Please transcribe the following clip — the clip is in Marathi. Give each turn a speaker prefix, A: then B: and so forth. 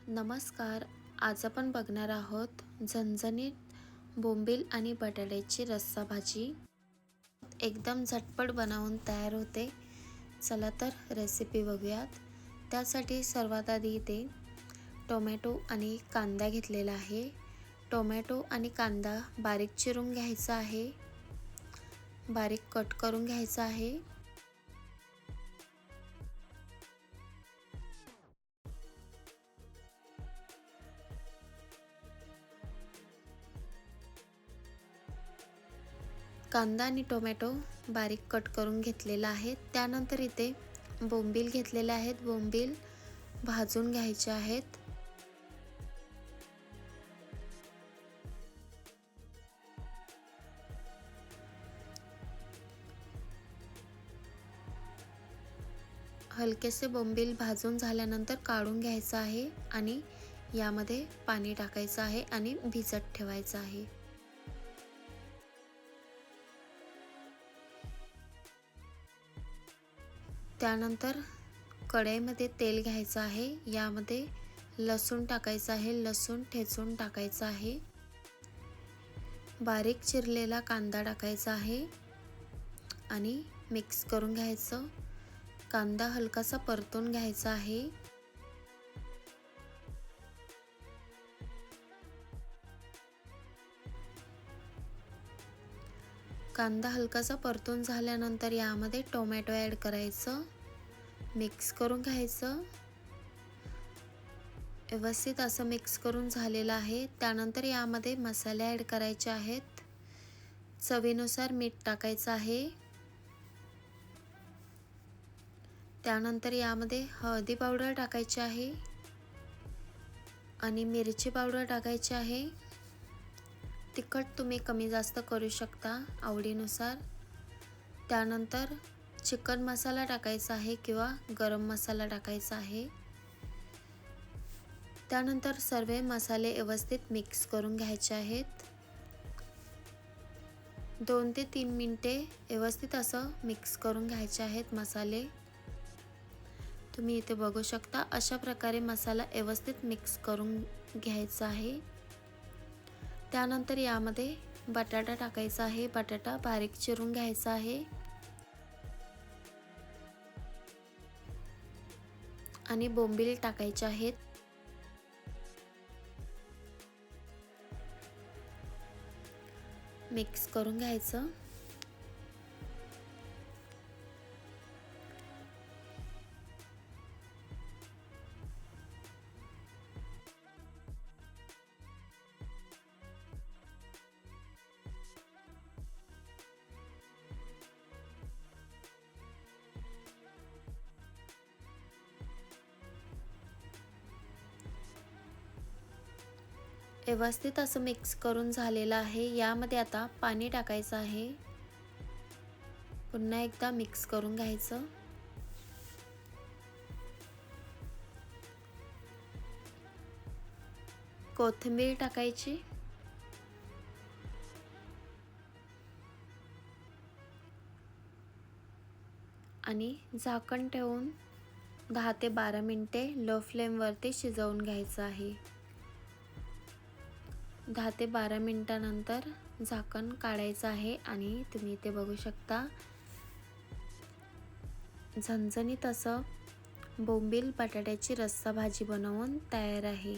A: नमस्कार. आज आपण बघणार आहोत झणझणीत बोंबील आणि बटाट्याची रस्सा भाजी. एकदम झटपट बनवून तयार होते. चला तर रेसिपी बघूयात. त्यासाठी सर्वात आधी इथे टोमॅटो आणि कांदा घेतलेला आहे. टोमॅटो आणि कांदा बारीक चिरून घ्यायचा आहे, बारीक कट करून घ्यायचा आहे. कांदा आणि टोमॅटो बारीक कट करून घेतलेला आहे. त्यानंतर इथे बोंबील घेतलेले आहेत. बोंबील भाजून घ्यायचे आहेत. हलकेसे बोंबील भाजून झाल्यानंतर काढून घ्यायचं आहे आणि यामध्ये पाणी टाकायचं आहे आणि भिजत ठेवायचं आहे. त्यानंतर कढईमध्ये तेल घ्यायचं आहे. यामध्ये लसूण टाकायचं आहे. लसूण ठेचून टाकायचं आहे. बारीक चिरलेला कांदा टाकायचा आहे आणि मिक्स करून घ्यायचं. कांदा हलकासा परतून घ्यायचा आहे. कांदा हलकासा परतून झाल्यानंतर यामध्ये टोमॅटो ॲड करायचं, मिक्स करून घ्यायचं. व्यवस्थित असं मिक्स करून झालेलं आहे. त्यानंतर यामध्ये मसाले ॲड करायचे आहेत. चवीनुसार मीठ टाकायचं आहे. त्यानंतर यामध्ये हळदी पावडर टाकायची आहे आणि मिरची पावडर टाकायची आहे. तिखट तुम्ही कमी जास्त करू शकता आवडीनुसार. त्यानंतर चिकन मसाला टाकायचा आहे किंवा गरम मसाला टाकायचा आहे. त्यानंतर सर्व मसाले व्यवस्थित मिक्स करून घ्यायचे आहेत. 2 ते 3 मिनिटे व्यवस्थित असं मिक्स करून घ्यायचे आहेत मसाले. तुम्ही इथे बघू शकता अशा प्रकारे मसाला व्यवस्थित मिक्स करून घ्यायचा आहे. त्यानंतर यामध्ये बटाटा टाकायचा आहे. बटाटा बारीक चिरून घ्यायचा आहे आणि बोंबील टाकायचे आहेत. मिक्स करून घ्यायचं. व्यवस्थित असं मिक्स करून झालेलं आहे. यामध्ये आता पाणी टाकायचं आहे. पुन्हा एकदा मिक्स करून घ्यायचं. कोथिंबीर टाकायची आणि झाकण ठेवून 10 ते 12 मिनिटे लो फ्लेमवरती शिजवून घ्यायचं आहे. 10 ते 12 मिनिटानंतर झाकण काढायचं आहे आणि तुम्ही इथे बघू शकता झणझणीत असं बोंबील बटाट्याची रस्सा भाजी बनवून तयार आहे.